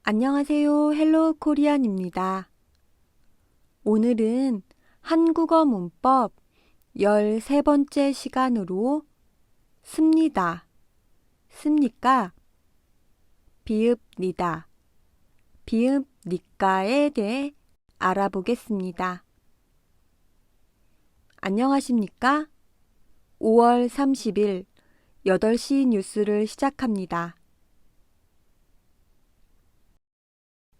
안녕하세요. 헬로 코리안입니다. 오늘은 한국어 문법 13번째 시간으로 습니다, 습니까, 비읍니다, 비읍니까에 대해 알아보겠습니다. 안녕하십니까? 5월 30일 8시 뉴스를 시작합니다.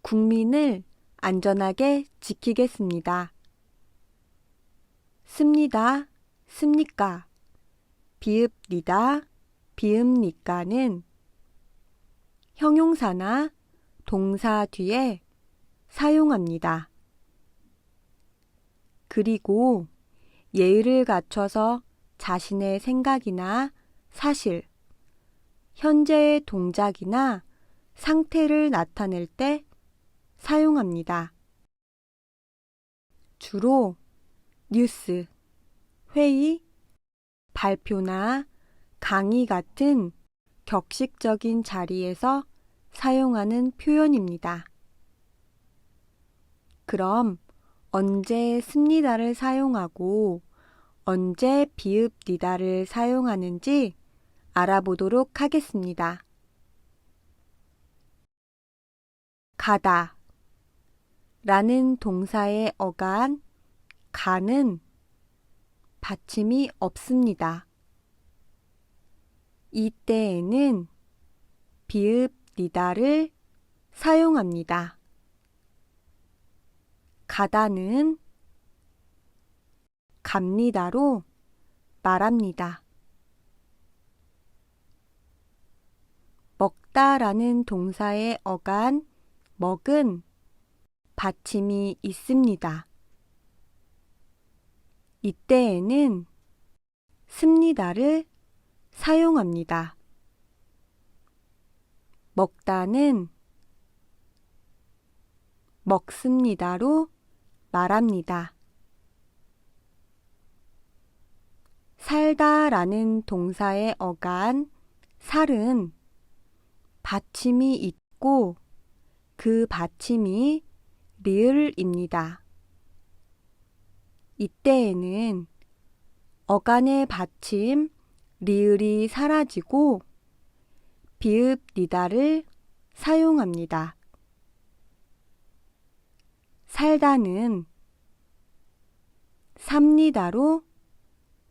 국민을 안전하게 지키겠습니다. 습니다, 습니까, 비읍니다, 비읍니까는 형용사나 동사 뒤에 사용합니다. 그리고 예의를 갖춰서 자신의 생각이나 사실, 현재의 동작이나 상태를 나타낼 때 사용합니다. 주로 뉴스, 회의, 발표나 강의 같은 격식적인 자리에서 사용하는 표현입니다. 그럼 언제 습니다를 사용하고 언제 비읍니다를 사용하는지 알아보도록 하겠습니다. 가다 라는 동사의 어간 가는 받침이 없습니다. 이때에는 비읍니다를 사용합니다. 가다는 갑니다로 말합니다. 먹다라는 동사의 어간 먹은 받침이 있습니다. 이때에는 습니다를 사용합니다. 먹다는 먹습니다로 말합니다. 살다라는 동사의 어간 살은 받침이 있고 그 받침이 리을입니다. 이때에는 어간의 받침 리을이 사라지고 비읍니다를 사용합니다. 살다는 삽니다로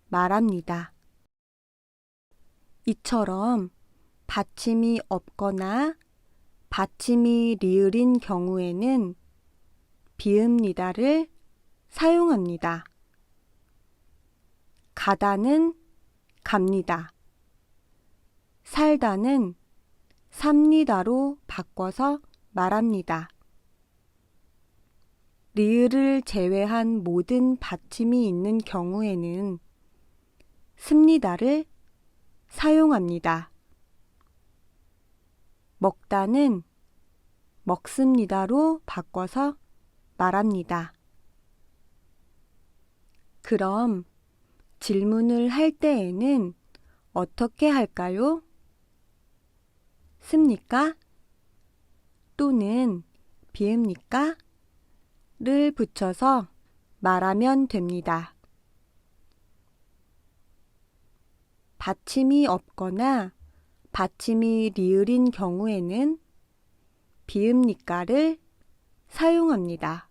말합니다. 이처럼 받침이 없거나 받침이 리을인 경우에는 비읍니다를 사용합니다. 가다는 갑니다. 살다는 삽니다로 바꿔서 말합니다. 리을을 제외한 모든 받침이 있는 경우에는 습니다를 사용합니다. 먹다는 먹습니다로 바꿔서 말합니다. 그럼 질문을 할 때에는 어떻게 할까요? 습니까? 또는 비읍니까? 를 붙여서 말하면 됩니다. 받침이 없거나 받침이 리을인 경우에는 비읍니까를 사용합니다.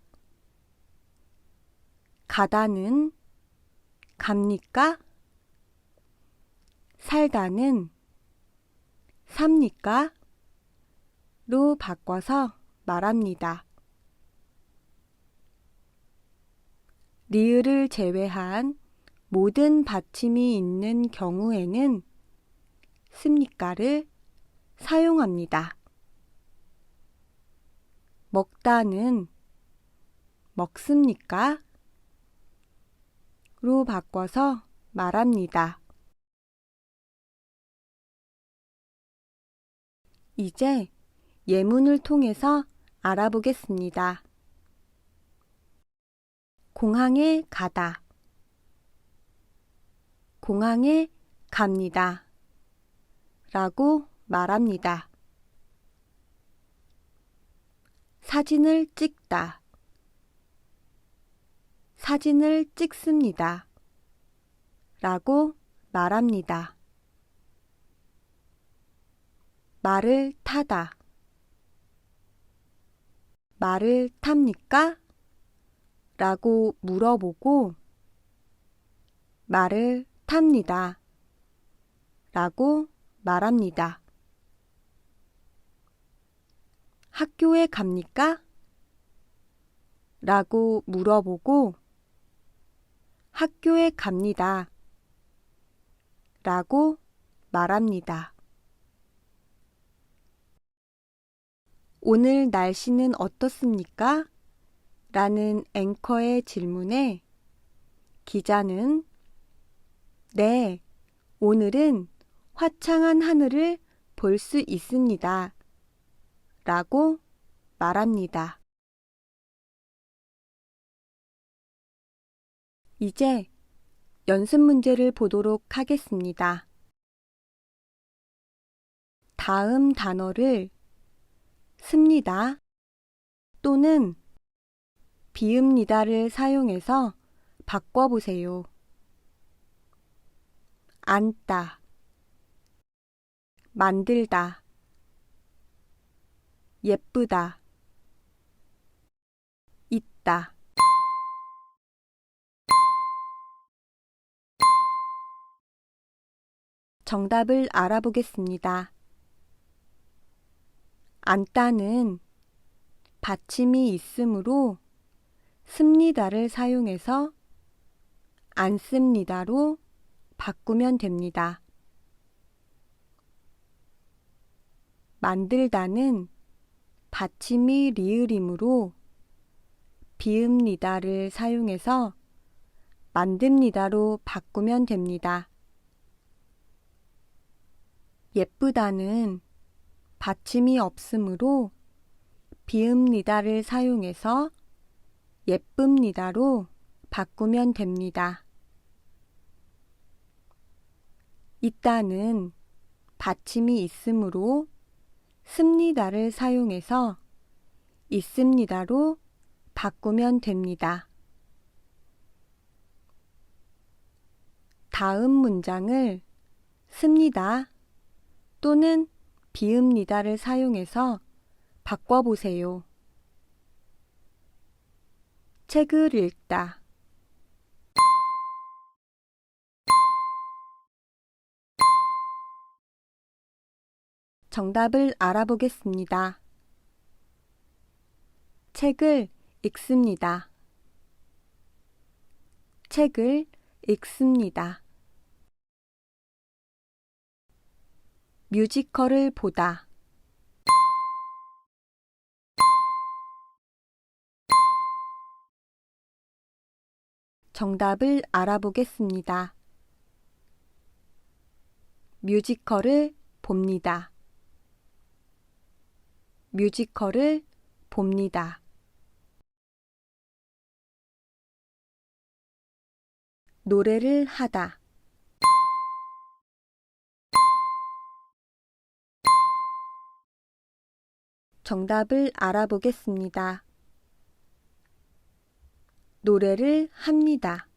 가다는 갑니까? 살다는 삽니까? 로 바꿔서 말합니다. 리을을 제외한 모든 받침이 있는 경우에는 습니까를 사용합니다. 먹다는 먹습니까? 로 바꿔서 말합니다. 이제 예문을 통해서 알아보겠습니다. 공항에 가다. 공항에 갑니다. 라고 말합니다. 사진을 찍다. 사진을 찍습니다. 라고 말합니다. 말을 타다. 말을 탑니까? 라고 물어보고 말을 탑니다. 라고 말합니다. 학교에 갑니까? 라고 물어보고 학교에 갑니다. 라고 말합니다. 오늘 날씨는 어떻습니까? 라는 앵커의 질문에 기자는 네, 오늘은 화창한 하늘을 볼 수 있습니다. 라고 말합니다. 이제 연습 문제를 보도록 하겠습니다. 다음 단어를 습니다 또는 비읍니다를 사용해서 바꿔보세요. 앉다, 만들다, 예쁘다, 있다. 정답을 알아보겠습니다. 앉다는 받침이 있으므로 습니다를 사용해서 앉습니다로 바꾸면 됩니다. 만들다는 받침이 리을이므로 비읍니다를 사용해서 만듭니다로 바꾸면 됩니다. 예쁘다는 받침이 없으므로 비읍니다를 사용해서 예쁩니다로 바꾸면 됩니다. 있다는 받침이 있으므로 습니다를 사용해서 있습니다로 바꾸면 됩니다. 다음 문장을 습니다 또는 비읍니다를 사용해서 바꿔보세요. 책을 읽다. 정답을 알아보겠습니다. 책을 읽습니다. 책을 읽습니다. 뮤지컬을 보다. 정답을 알아보겠습니다. 뮤지컬을 봅니다. 뮤지컬을 봅니다. 노래를 하다. 정답을 알아보겠습니다. 노래를 합니다.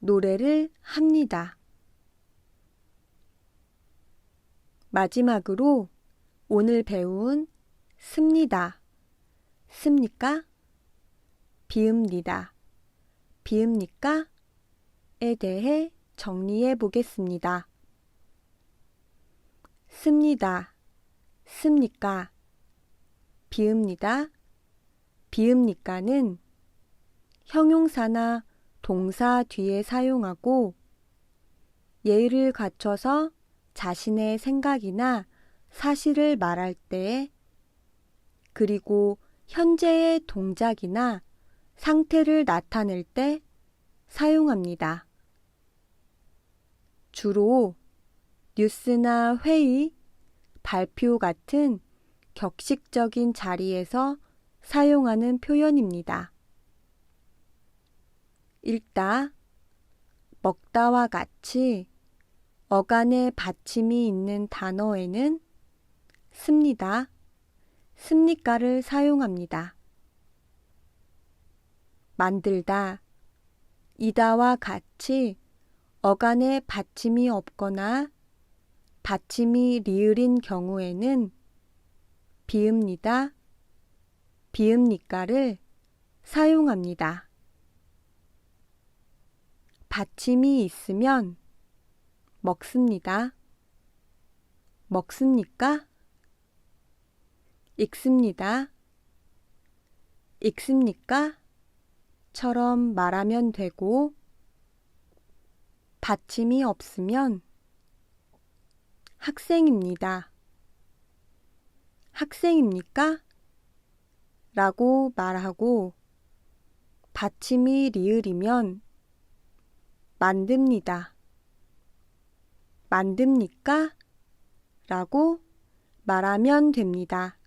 노래를 합니다. 마지막으로 오늘 배운 습니다, 습니까? 비읍니다, 비읍니까? 에 대해 정리해 보겠습니다. 습니다, 습니까? 비읍니다, 비읍니까는 형용사나 동사 뒤에 사용하고 예의를 갖춰서 자신의 생각이나 사실을 말할 때 그리고 현재의 동작이나 상태를 나타낼 때 사용합니다. 주로 뉴스나 회의, 발표 같은 격식적인 자리에서 사용하는 표현입니다. 읽다, 먹다와 같이 어간의 받침이 있는 단어에는 습니다, 습니까를 사용합니다. 만들다, 이다와 같이 어간에 받침이 없거나 받침이 리을인 경우에는 비읍니다, 비읍니까를 사용합니다. 받침이 있으면 먹습니다. 먹습니까? 읽습니다. 읽습니까? 처럼 말하면 되고, 받침이 없으면 학생입니다. 학생입니까? 라고 말하고, 받침이 리을이면 만듭니다. 만듭니까? 라고 말하면 됩니다.